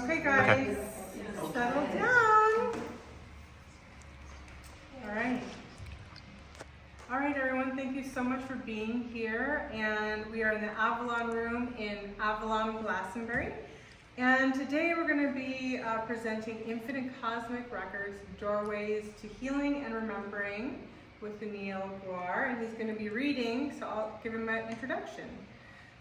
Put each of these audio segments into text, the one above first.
Okay, guys, settle down. All right, everyone, thank you so much for being here. And we are in the Avalon room in Avalon, Glastonbury. And today we're going to be presenting Infinite Cosmic Records, Doorways to Healing and Remembering with Neil Guar. And he's going to be reading, so I'll give him an introduction.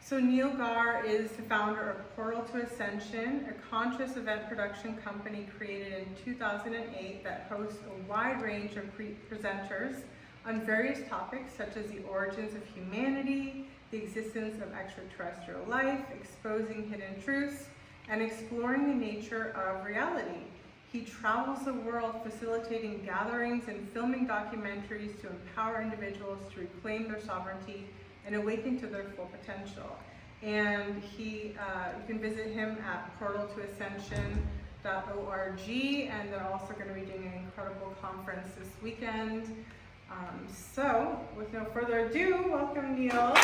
So Neil Guar is the founder of Portal to Ascension, a conscious event production company created in 2008 that hosts a wide range of presenters on various topics such as the origins of humanity, the existence of extraterrestrial life, exposing hidden truths, and exploring the nature of reality. He travels the world facilitating gatherings and filming documentaries to empower individuals to reclaim their sovereignty and awaken to their full potential. And you can visit him at portaltoascension.org, and they're also going to be doing an incredible conference this weekend. So, with no further ado, welcome Neil.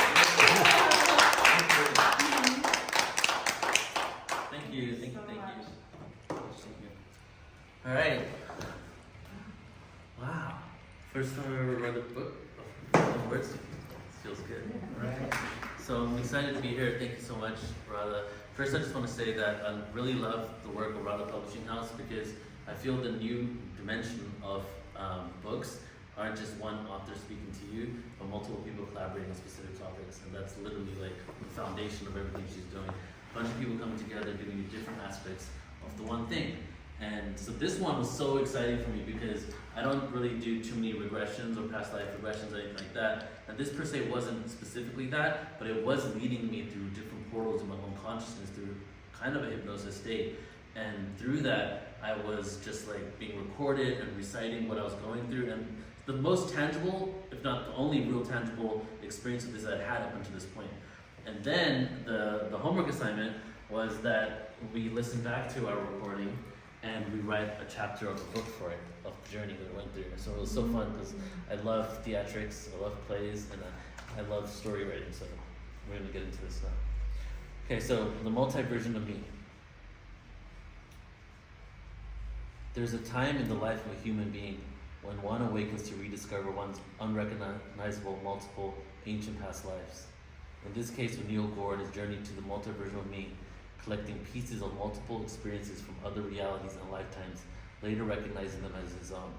Thank you. All right. Wow. First time I ever read a book of words. Feels good. All right. So I'm excited to be here. Thank you so much, Radha. First, I just want to say that I really love the work of Radha Publishing House because I feel the new dimension of books aren't just one author speaking to you, but multiple people collaborating on specific topics. And that's literally like the foundation of everything she's doing. A bunch of people coming together doing different aspects of the one thing. And so this one was so exciting for me because I don't really do too many regressions or past life regressions or anything like that. And this per se wasn't specifically that, but it was leading me through different portals in my own consciousness through kind of a hypnosis state. And through that, I was just like being recorded and reciting what I was going through. And the most tangible, if not the only real tangible experience of this I'd had up until this point. And then the homework assignment was that we listened back to our recording and we write a chapter of the book for it, of the journey that we went through. So it was so fun because I love theatrics, I love plays, and I love story writing. So we're going to get into this now. Okay, so the multi-version of me. There's a time in the life of a human being when one awakens to rediscover one's unrecognizable multiple ancient past lives. In this case, with Neil Guar and his journey to the multi-version of me, collecting pieces of multiple experiences from other realities and lifetimes, later recognizing them as his own.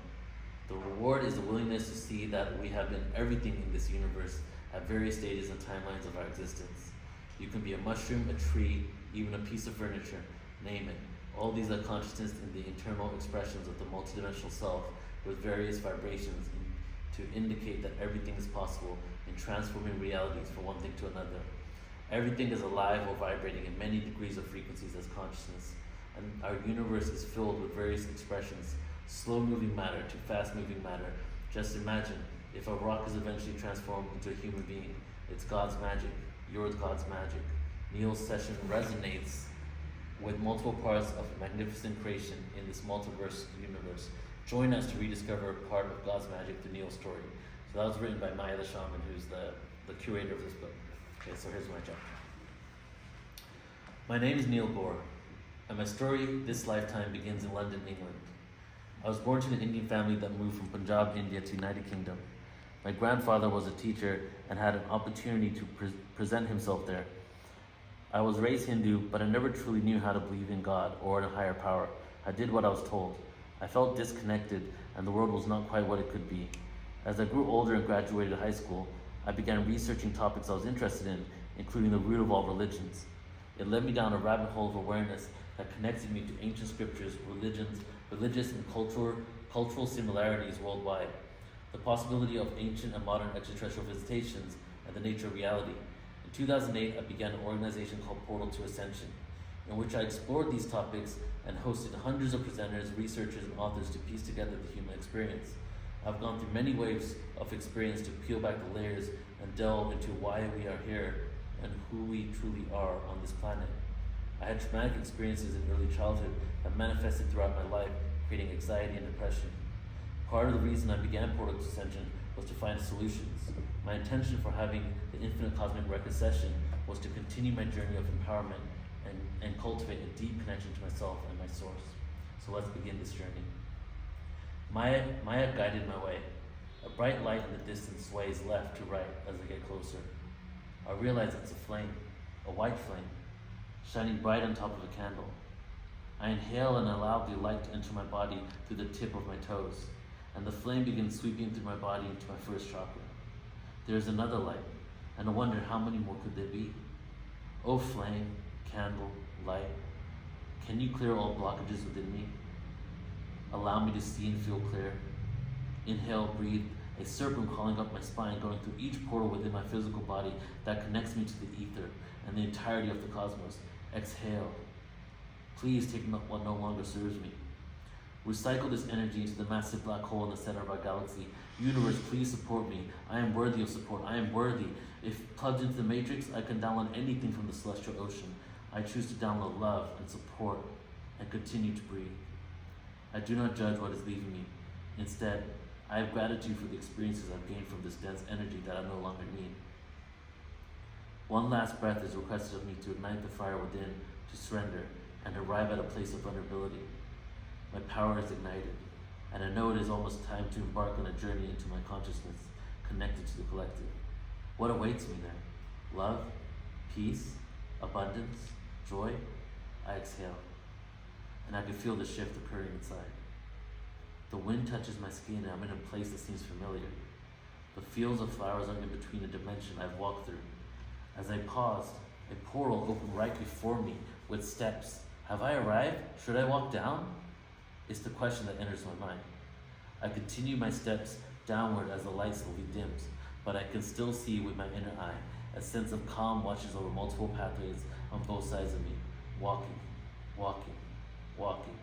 The reward is the willingness to see that we have been everything in this universe at various stages and timelines of our existence. You can be a mushroom, a tree, even a piece of furniture, name it. All these are consciousness in the internal expressions of the multidimensional self with various vibrations to indicate that everything is possible in transforming realities from one thing to another. Everything is alive or vibrating in many degrees of frequencies as consciousness, and our universe is filled with various expressions, slow-moving matter to fast-moving matter. Just imagine, if a rock is eventually transformed into a human being, it's God's magic, yours God's magic. Neil's session resonates with multiple parts of a magnificent creation in this multiverse universe. Join us to rediscover part of God's magic through Neil's story. So that was written by Maya the Shaman, who's the curator of this book. Okay, so here's my chapter. My name is Neil Guar, and my story this lifetime begins in London, England. I was born to an Indian family that moved from Punjab, India to United Kingdom. My grandfather was a teacher and had an opportunity to present himself there. I was raised Hindu, but I never truly knew how to believe in God or in a higher power. I did what I was told. I felt disconnected, and the world was not quite what it could be. As I grew older and graduated high school, I began researching topics I was interested in, including the root of all religions. It led me down a rabbit hole of awareness that connected me to ancient scriptures, religious and cultural similarities worldwide, the possibility of ancient and modern extraterrestrial visitations, and the nature of reality. In 2008, I began an organization called Portal to Ascension, in which I explored these topics and hosted hundreds of presenters, researchers, and authors to piece together the human experience. I've gone through many waves of experience to peel back the layers and delve into why we are here and who we truly are on this planet. I had traumatic experiences in early childhood that manifested throughout my life, creating anxiety and depression. Part of the reason I began Portal to Ascension was to find solutions. My intention for having the Infinite Cosmic Record session was to continue my journey of empowerment and and cultivate a deep connection to myself and my source. So let's begin this journey. Maya guided my way. A bright light in the distance sways left to right as I get closer. I realize it's a flame, a white flame, shining bright on top of a candle. I inhale and allow the light to enter my body through the tip of my toes, and the flame begins sweeping through my body into my first chakra. There is another light, and I wonder how many more could there be? Oh flame, candle, light, can you clear all blockages within me? Allow me to see and feel clear. Inhale, breathe, a serpent crawling up my spine, going through each portal within my physical body that connects me to the ether and the entirety of the cosmos. Exhale. Please take what no longer serves me. Recycle this energy into the massive black hole in the center of our galaxy. Universe, please support me. I am worthy of support. I am worthy. If plugged into the matrix, I can download anything from the celestial ocean. I choose to download love and support and continue to breathe. I do not judge what is leaving me. Instead, I have gratitude for the experiences I've gained from this dense energy that I no longer need. One last breath is requested of me to ignite the fire within, to surrender, and arrive at a place of vulnerability. My power is ignited, and I know it is almost time to embark on a journey into my consciousness, connected to the collective. What awaits me there? Love, peace, abundance, joy? I exhale, and I can feel the shift occurring inside. The wind touches my skin, and I'm in a place that seems familiar. The fields of flowers are in between a dimension I've walked through. As I paused, a portal opened right before me with steps. Have I arrived? Should I walk down? It's the question that enters my mind. I continue my steps downward as the light slowly dims, but I can still see with my inner eye. A sense of calm watches over multiple pathways on both sides of me. Walking, walking, walking.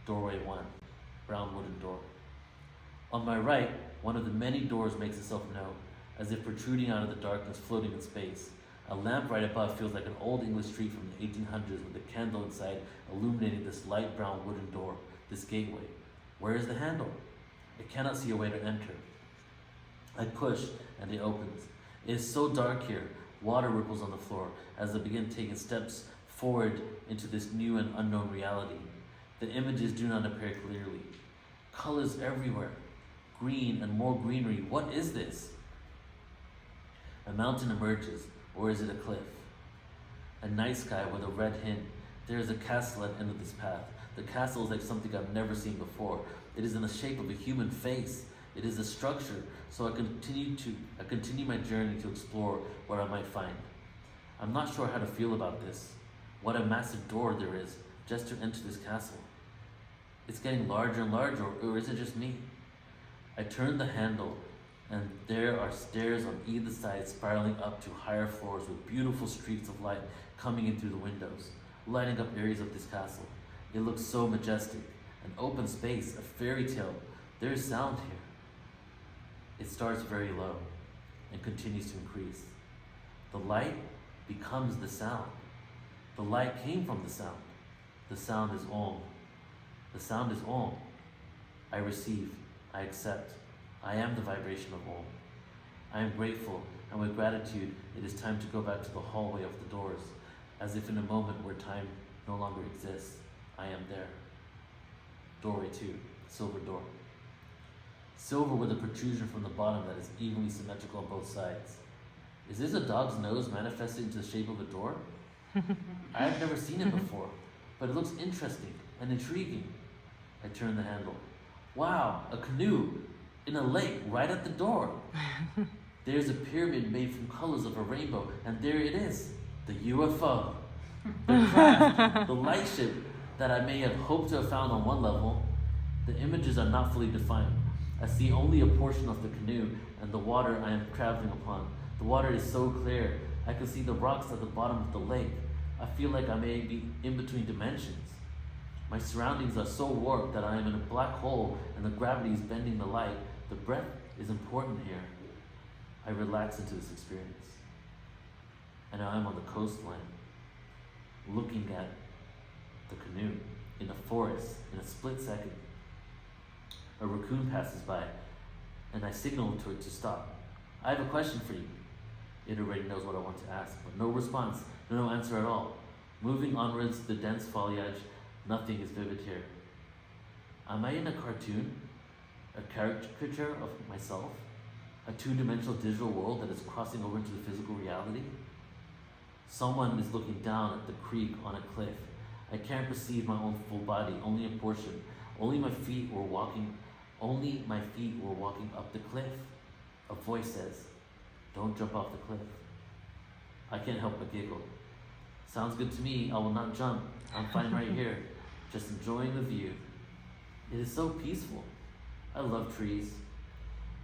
Doorway 1, brown wooden door. On my right, one of the many doors makes itself known, as if protruding out of the darkness, floating in space. A lamp right above feels like an old English street from the 1800s with a candle inside illuminating this light brown wooden door, this gateway. Where is the handle? I cannot see a way to enter. I push and it opens. It is so dark here. Water ripples on the floor as I begin taking steps forward into this new and unknown reality. The images do not appear clearly. Colors everywhere. Green and more greenery. What is this? A mountain emerges, or is it a cliff? A night sky with a red hint. There is a castle at the end of this path. The castle is like something I've never seen before. It is in the shape of a human face. It is a structure, so I continue my journey to explore what I might find. I'm not sure how to feel about this. What a massive door there is just to enter this castle. It's getting larger and larger, or is it just me? I turn the handle, and there are stairs on either side spiraling up to higher floors with beautiful streaks of light coming in through the windows, lighting up areas of this castle. It looks so majestic, an open space, a fairy tale. There is sound here. It starts very low and continues to increase. The light becomes the sound. The light came from the sound. The sound is Om. The sound is Om. I receive. I accept. I am the vibration of Om. I am grateful, and with gratitude, it is time to go back to the hallway of the doors, as if in a moment where time no longer exists. I am there. Doorway 2, silver door. Silver with a protrusion from the bottom that is evenly symmetrical on both sides. Is this a dog's nose manifested into the shape of a door? I have never seen it before, but it looks interesting and intriguing. I turn the handle. Wow, a canoe in a lake right at the door. There's a pyramid made from colors of a rainbow, and there it is, the UFO. The craft, the light ship that I may have hoped to have found on one level. The images are not fully defined. I see only a portion of the canoe and the water I am traveling upon. The water is so clear, I can see the rocks at the bottom of the lake. I feel like I may be in between dimensions. My surroundings are so warped that I am in a black hole and the gravity is bending the light. The breath is important here. I relax into this experience. And I am on the coastline, looking at the canoe in a forest in a split second. A raccoon passes by, and I signal to it to stop. I have a question for you. It already knows what I want to ask, but no response, no answer at all. Moving onwards through the dense foliage, nothing is vivid here. Am I in a cartoon? A caricature of myself? A two-dimensional digital world that is crossing over into the physical reality? Someone is looking down at the creek on a cliff. I can't perceive my own full body, only a portion. Only my feet were walking up the cliff. A voice says, "Don't jump off the cliff." I can't help but giggle. Sounds good to me. I will not jump. I'm fine right here, just enjoying the view. It is so peaceful. I love trees.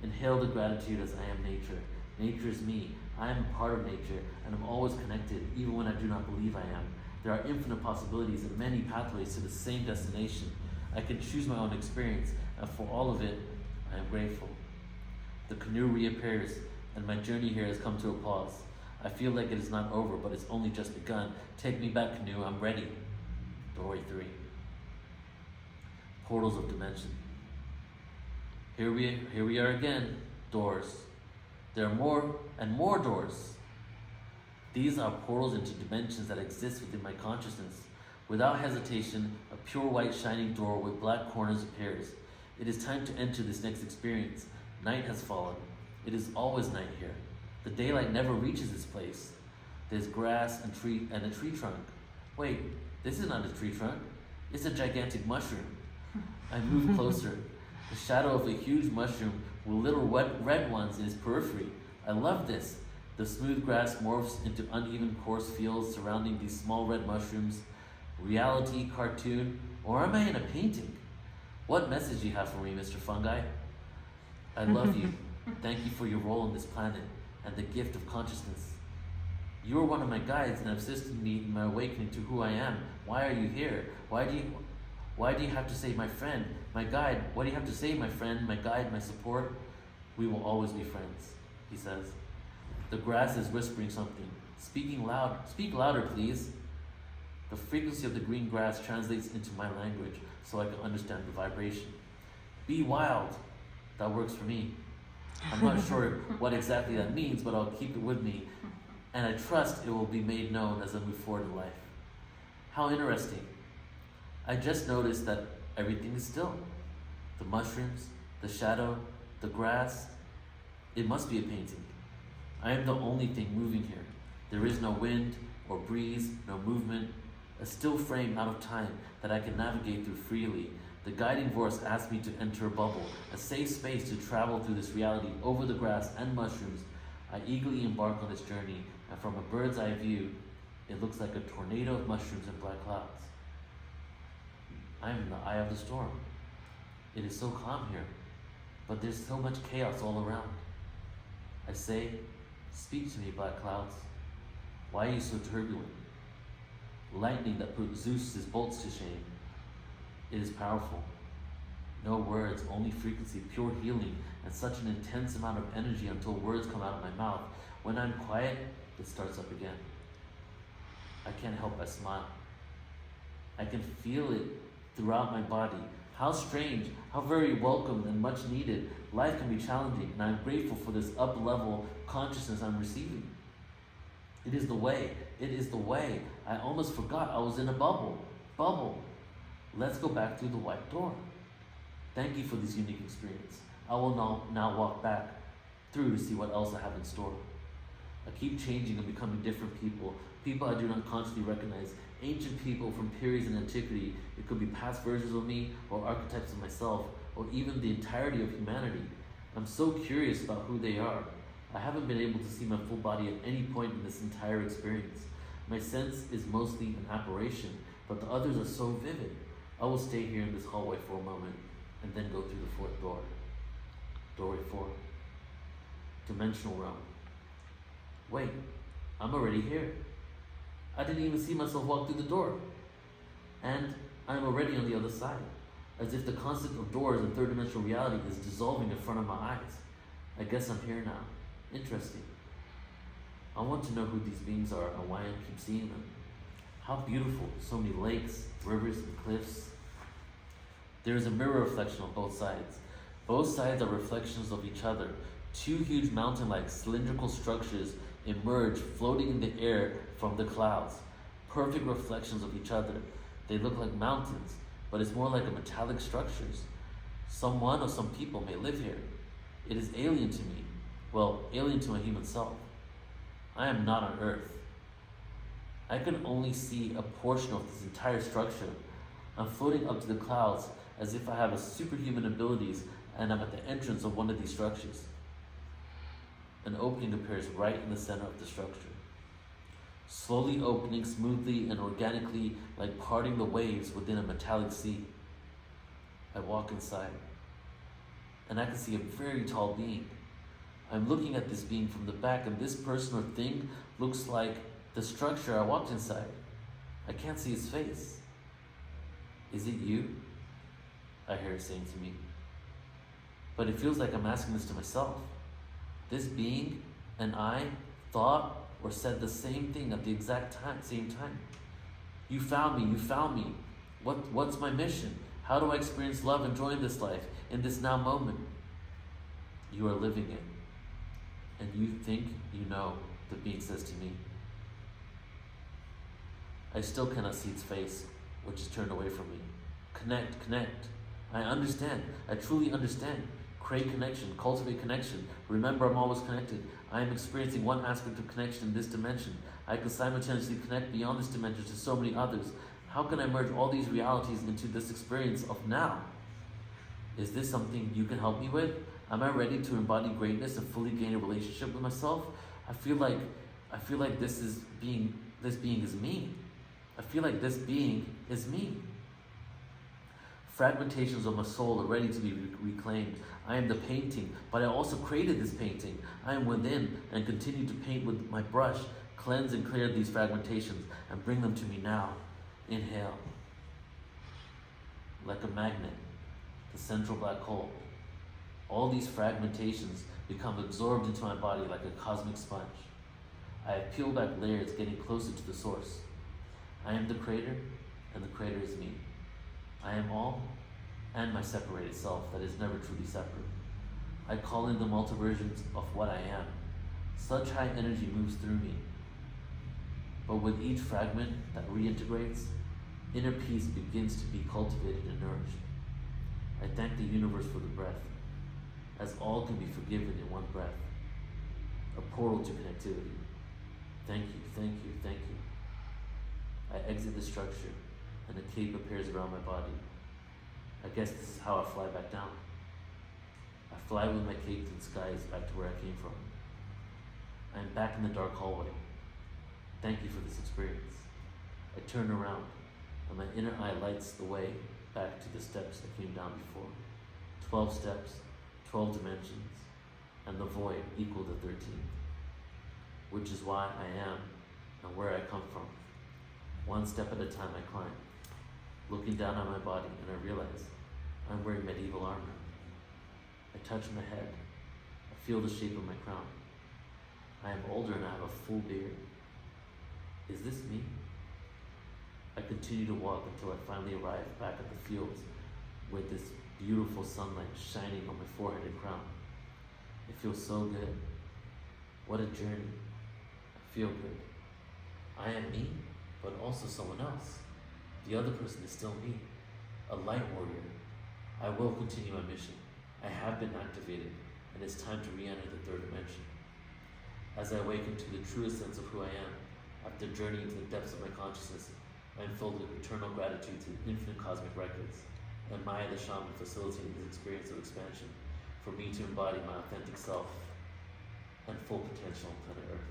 Inhale the gratitude as I am nature. Nature is me. I am a part of nature, and I'm always connected, even when I do not believe I am. There are infinite possibilities and many pathways to the same destination. I can choose my own experience, and for all of it, I am grateful. The canoe reappears, and my journey here has come to a pause. I feel like it is not over, but it's only just begun. Take me back, canoe. I'm ready. Doorway 3. Portals of dimension. Here we are again. Doors. There are more and more doors. These are portals into dimensions that exist within my consciousness. Without hesitation, a pure white shining door with black corners appears. It is time to enter this next experience. Night has fallen. It is always night here. The daylight never reaches this place. There's grass and a tree trunk. Wait, this is not a tree trunk. It's a gigantic mushroom. I move closer. The shadow of a huge mushroom with little red ones in its periphery. I love this. The smooth grass morphs into uneven coarse fields surrounding these small red mushrooms. Reality, cartoon, or am I in a painting? What message do you have for me, Mr. Fungi? I love you. Thank you for your role on this planet and the gift of consciousness. You are one of my guides and have assisted me in my awakening to who I am. Why are you here? Why do you have to say my friend, my guide? What do you have to say, my friend, my guide, my support? We will always be friends, he says. The grass is whispering something. Speaking loud. Speak louder, please. The frequency of the green grass translates into my language so I can understand the vibration. Be wild. That works for me. I'm not sure what exactly that means, but I'll keep it with me, and I trust it will be made known as I move forward in life. How interesting. I just noticed that everything is still. The mushrooms, the shadow, the grass. It must be a painting. I am the only thing moving here. There is no wind or breeze, no movement, a still frame out of time that I can navigate through freely. The guiding voice asked me to enter a bubble, a safe space to travel through this reality over the grass and mushrooms. I eagerly embark on this journey, and from a bird's eye view, it looks like a tornado of mushrooms and black clouds. I am in the eye of the storm. It is so calm here, but there's so much chaos all around. I say, speak to me, black clouds. Why are you so turbulent? Lightning that put Zeus's bolts to shame. It is powerful. No words, only frequency, pure healing, and such an intense amount of energy until words come out of my mouth. When I'm quiet, it starts up again. I can't help but smile. I can feel it throughout my body. How strange, how very welcome and much needed. Life can be challenging, and I'm grateful for this up-level consciousness I'm receiving. It is the way. It is the way. I almost forgot I was in a bubble. Bubble. Let's go back through the white door. Thank you for this unique experience. I will now walk back through to see what else I have in store. I keep changing and becoming different people. People I do not consciously recognize. Ancient people from periods in antiquity. It could be past versions of me, or archetypes of myself, or even the entirety of humanity. I'm so curious about who they are. I haven't been able to see my full body at any point in this entire experience. My sense is mostly an apparition, but the others are so vivid. I will stay here in this hallway for a moment, and then go through the fourth door. Doorway 4. Dimensional realm. Wait, I'm already here. I didn't even see myself walk through the door. And I'm already on the other side, as if the concept of doors and third-dimensional reality is dissolving in front of my eyes. I guess I'm here now. Interesting. I want to know who these beings are and why I keep seeing them. How beautiful, so many lakes, rivers, and cliffs. There is a mirror reflection on both sides. Both sides are reflections of each other. Two huge mountain-like cylindrical structures emerge, floating in the air from the clouds. perfect reflections of each other. They look like mountains, but it's more like a metallic structures. Someone or some people may live here. It is alien to me. Well, alien to my human self. I am not on Earth. I can only see a portion of this entire structure. I'm floating up to the clouds as if I have a superhuman abilities and I'm at the entrance of one of these structures. An opening appears right in the center of the structure. Slowly opening smoothly and organically like parting the waves within a metallic sea. I walk inside and I can see a very tall being. I'm looking at this being from the back and this person or thing looks like the structure I walked inside. I can't see his face. Is it you? I hear it saying to me. But it feels like I'm asking this to myself. This being and I thought or said the same thing at the exact same time. You found me, you found me. What's my mission? How do I experience love and joy in this life, in this now moment? You are living it. And you think you know, the being says to me. I still cannot see its face, which is turned away from me. Connect, connect. I understand. I truly understand. Create connection, cultivate connection. Remember, I'm always connected. I am experiencing one aspect of connection in this dimension. I can simultaneously connect beyond this dimension to so many others. How can I merge all these realities into this experience of now? Is this something you can help me with? Am I ready to embody greatness and fully gain a relationship with myself? I feel like this being is me. I feel like this being is me. Fragmentations of my soul are ready to be reclaimed. I am the painting, but I also created this painting. I am within and continue to paint with my brush, cleanse and clear these fragmentations and bring them to me now. Inhale. Like a magnet, the central black hole. All these fragmentations become absorbed into my body like a cosmic sponge. I have peeled back layers, getting closer to the source. I am the creator, and the creator is me. I am all, and my separated self that is never truly separate. I call in the multiversions of what I am. Such high energy moves through me. But with each fragment that reintegrates, inner peace begins to be cultivated and nourished. I thank the universe for the breath, as all can be forgiven in one breath. A portal to connectivity. Thank you, thank you, thank you. I exit the structure, and a cape appears around my body. I guess this is how I fly back down. I fly with my cape to the skies back to where I came from. I am back in the dark hallway. Thank you for this experience. I turn around, and my inner eye lights the way back to the steps I came down before. 12 steps, 12 dimensions, and the void equal to 13, which is why I am and where I come from. One step at a time I climb, looking down on my body, and I realize I'm wearing medieval armor. I touch my head. I feel the shape of my crown. I am older and I have a full beard. Is this me? I continue to walk until I finally arrive back at the fields with this beautiful sunlight shining on my forehead and crown. It feels so good. What a journey. I feel good. I am me, but also someone else. The other person is still me, a light warrior. I will continue my mission. I have been activated, and it's time to re-enter the third dimension. As I awaken to the truest sense of who I am, after journeying to the depths of my consciousness, I am filled with eternal gratitude to infinite cosmic records, and Maya the shaman facilitating this experience of expansion for me to embody my authentic self and full potential on planet Earth.